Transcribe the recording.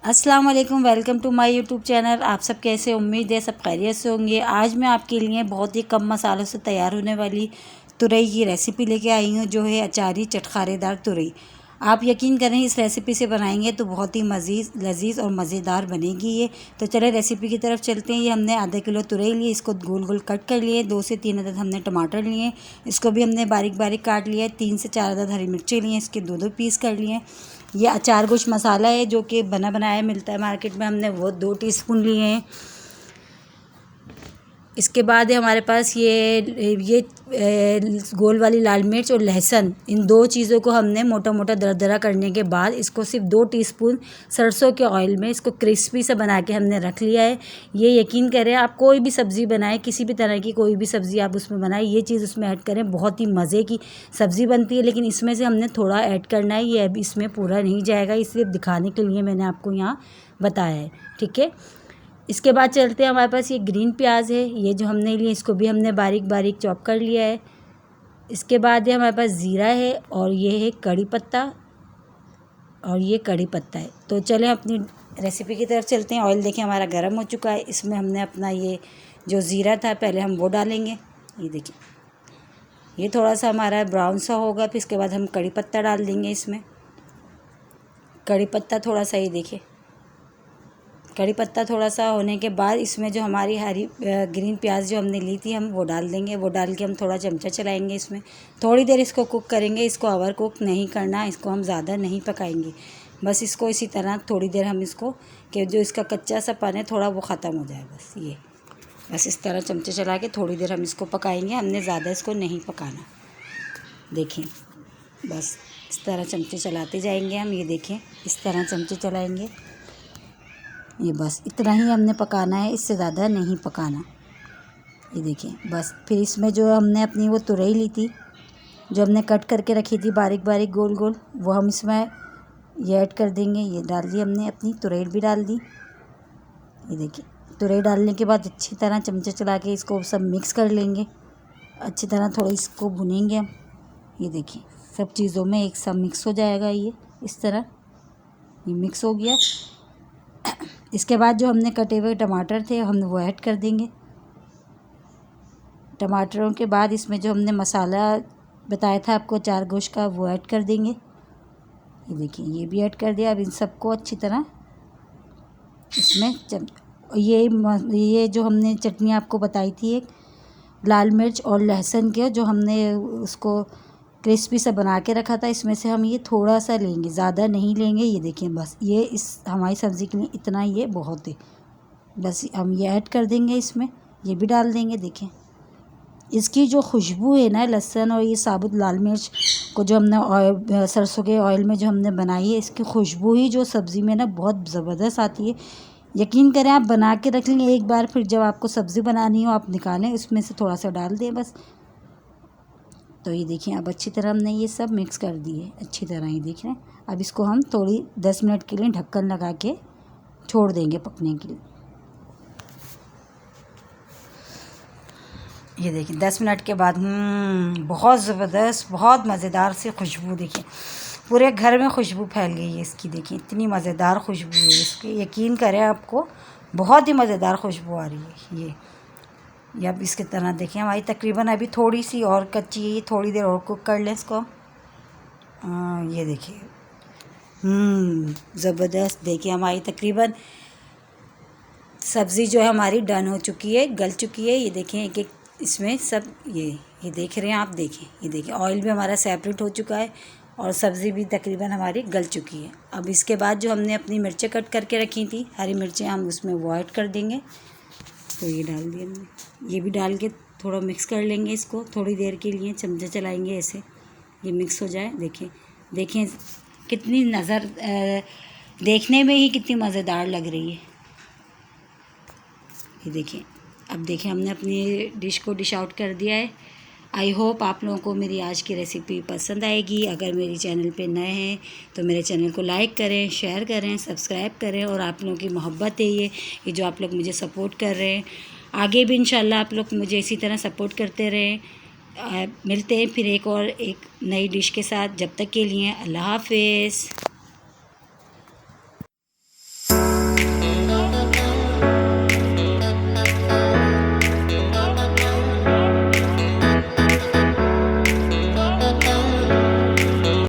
अस्सलाम वालेकुम, welcome to my YouTube channel. आप सब कैसे, उम्मीद है सब खैरियत से होंगे। आज मैं आपके लिए बहुत ही कम मसालों से तैयार होने वाली तुरई की रेसिपी लेके आई हूँ, जो है अचारी चटखारेदार तुरई। आप यकीन करें, इस रेसिपी से बनाएंगे तो बहुत ही लजीज और मज़ेदार बनेगी ये। तो चले रेसिपी की तरफ चलते हैं। ये हमने आधा किलो तुरई ली, इसको गोल गोल कट कर लिए। 2 से 3 अदद हमने टमाटर लिए, इसको भी हमने बारीक बारीक काट लिया है। 3 से 4 अदद हरी मिर्ची लिए, इसके 2-2 पीस कर लिए। ये अचार गोश मसाला है, जो कि बना बनाया मिलता है मार्केट में, हमने वो 2 टीस्पून लिए हैं। इसके बाद है हमारे पास ये गोल वाली लाल मिर्च और लहसुन। इन 2 चीज़ों को हमने मोटा मोटा दरदरा करने के बाद इसको सिर्फ 2 टीस्पून सरसों के ऑयल में इसको क्रिस्पी सा बना के हमने रख लिया है। ये यकीन करें, आप कोई भी सब्ज़ी बनाएं, किसी भी तरह की कोई भी सब्ज़ी आप उसमें बनाएं, ये चीज़ उसमें ऐड करें, बहुत ही मज़े की सब्ज़ी बनती है। लेकिन इसमें से हमने थोड़ा ऐड करना है, ये अभी इसमें पूरा नहीं जाएगा, इसलिए दिखाने के लिए मैंने आपको यहाँ बताया है, ठीक है। इसके बाद चलते हैं, हमारे पास ये ग्रीन प्याज है, ये जो हमने लिए, इसको भी हमने बारीक बारीक चॉप कर लिया है। इसके बाद है हमारे पास ज़ीरा है, और ये है कड़ी पत्ता, और ये कड़ी पत्ता है। तो चलें अपनी रेसिपी की तरफ चलते हैं। ऑयल देखिए हमारा गर्म हो चुका है। इसमें हमने अपना ये जो ज़ीरा था पहले हम वो डालेंगे। ये देखिए, ये थोड़ा सा हमारा ब्राउन सा होगा, फिर इसके बाद हम कड़ी पत्ता डाल देंगे इसमें। कड़ी पत्ता थोड़ा सा, ये देखिए, कड़ी पत्ता थोड़ा सा होने के बाद इसमें जो हमारी हरी ग्रीन प्याज जो हमने ली थी, हम वो डाल देंगे। वो डाल के हम थोड़ा चमचा चलाएंगे, इसमें थोड़ी देर इसको कुक करेंगे। इसको ओवर कुक नहीं करना, इसको हम ज़्यादा नहीं पकाएंगे, बस इसको इसी तरह थोड़ी देर हम इसको, कि जो इसका कच्चा सा पन है थोड़ा वो ख़त्म हो जाए, बस इस तरह चमचे चला के थोड़ी देर हम इसको पकाएंगे। हमने ज़्यादा इसको नहीं पकाना। देखें, बस इस तरह चमचे चलाते जाएंगे हम। ये देखें, इस तरह चमचे चलाएंगे, ये बस इतना ही हमने पकाना है, इससे ज़्यादा नहीं पकाना। ये देखिए, बस फिर इसमें जो हमने अपनी वो तुरई ली थी, जो हमने कट करके रखी थी बारीक बारीक गोल गोल, वो हम इसमें ये ऐड कर देंगे। ये डाल दी हमने, अपनी तुरई भी डाल दी। ये देखिए, तुरई डालने के बाद अच्छी तरह चमचे चला के इसको सब मिक्स कर लेंगे। अच्छी तरह थोड़ा इसको भुनेंगे हम। ये देखिए, सब चीज़ों में एक साथ मिक्स हो जाएगा। ये इस तरह ये मिक्स हो गया। इसके बाद जो हमने कटे हुए टमाटर थे, हम वो ऐड कर देंगे। टमाटरों के बाद इसमें जो हमने मसाला बताया था आपको अचार गोश्त का, वो ऐड कर देंगे। ये देखिए, ये भी ऐड कर दिया। अब इन सबको अच्छी तरह इसमें ये जो हमने चटनी आपको बताई थी, एक लाल मिर्च और लहसुन के, जो हमने उसको क्रिस्पी सा बना के रखा था, इसमें से हम ये थोड़ा सा लेंगे, ज़्यादा नहीं लेंगे। ये देखिए, बस ये इस हमारी सब्ज़ी के लिए इतना ये बहुत है। बस हम ये ऐड कर देंगे इसमें, ये भी डाल देंगे। देखें, इसकी जो खुशबू है ना, लहसुन और ये साबुत लाल मिर्च को जो हमने सरसों के ऑयल में जो हमने बनाई है, इसकी खुशबू ही जो सब्ज़ी में ना बहुत ज़बरदस्त आती है। यकीन करें, आप बना के रख लें एक बार, फिर जब आपको सब्ज़ी बनानी हो आप निकालें, उसमें से थोड़ा सा डाल दें बस। तो ये देखिए, अब अच्छी तरह हमने ये सब मिक्स कर दिए अच्छी तरह। ये देख रहे हैं, अब इसको हम थोड़ी 10 मिनट के लिए ढक्कन लगा के छोड़ देंगे पकने के लिए। ये देखिए, 10 मिनट के बाद बहुत ज़बरदस्त, बहुत मज़ेदार सी खुशबू, देखिए पूरे घर में खुशबू फैल गई है इसकी। देखिए, इतनी मज़ेदार खुशबू है इसकी, यकीन करें आपको बहुत ही मज़ेदार खुशबू आ रही है ये अब इसकी तरह देखिए, हमारी तकरीबन अभी थोड़ी सी और कच्ची है, थोड़ी देर और कुक कर लें इसको। ये देखिए, ज़बरदस्त। देखिए, हमारी तकरीबन सब्ज़ी जो है हमारी डन हो चुकी है, गल चुकी है। ये देखें, एक एक इसमें सब ये देख रहे हैं आप। देखें, ये देखिए, ऑयल भी हमारा सेपरेट हो चुका है और सब्ज़ी भी तकरीबन हमारी गल चुकी है। अब इसके बाद जो हमने अपनी मिर्चें कट करके रखी थी, हरी मिर्चें, हम उसमें वो ऐड कर देंगे। तो ये डाल दिया हमने, ये भी डाल के थोड़ा मिक्स कर लेंगे इसको थोड़ी देर के लिए, चमचा चलाएंगे ऐसे, ये मिक्स हो जाए। देखें कितनी देखने में ही कितनी मज़ेदार लग रही है। ये देखिए, अब देखिए, हमने अपनी डिश को डिश आउट कर दिया है। आई होप आप लोगों को मेरी आज की रेसिपी पसंद आएगी। अगर मेरी चैनल पे नए हैं तो मेरे चैनल को लाइक करें, शेयर करें, सब्सक्राइब करें। और आप लोगों की मोहब्बत है ये जो आप लोग मुझे सपोर्ट कर रहे हैं, आगे भी इंशाल्लाह आप लोग मुझे इसी तरह सपोर्ट करते रहें। मिलते हैं फिर एक नई डिश के साथ। जब तक के लिए अल्लाह हाफ़िज़।